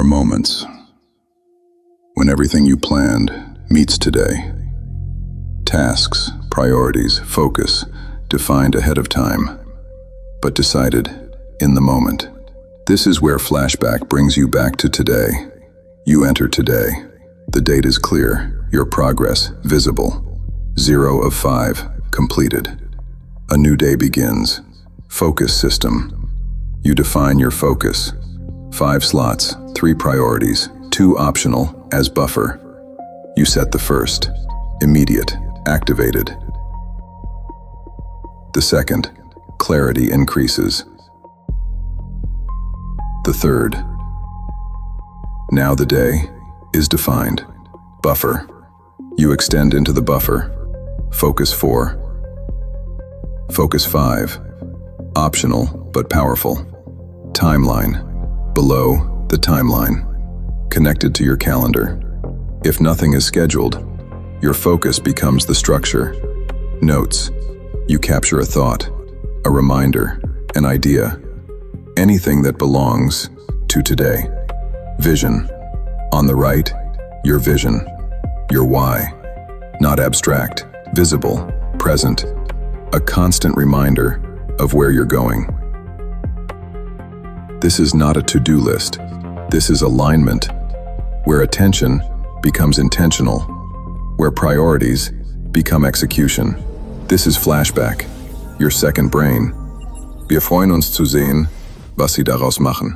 are moments when everything you planned meets today. Tasks, priorities, focus, defined ahead of time, but decided in the moment. This is where Flashback brings you back to today. You enter today. The date is clear, your progress visible. 0 of 5, completed. A new day begins. Focus system. You define your focus. 5 slots, 3 priorities, 2 optional as buffer. You set the first, immediate, activated. The second, clarity increases. The third, now the day is defined. Buffer. You extend into the buffer. Focus 4. Focus 5. Optional but powerful. Timeline. Below the timeline. Connected to your calendar. If nothing is scheduled, your focus becomes the structure. Notes. You capture a thought, a reminder, an idea. Anything that belongs to today. Vision. On the right, your vision, your why. Not abstract, visible, present. A constant reminder of where you're going. This is not a to-do list. This is alignment, where attention becomes intentional, where priorities become execution. This is Flashback, your second brain. Wir freuen uns zu sehen, was Sie daraus machen.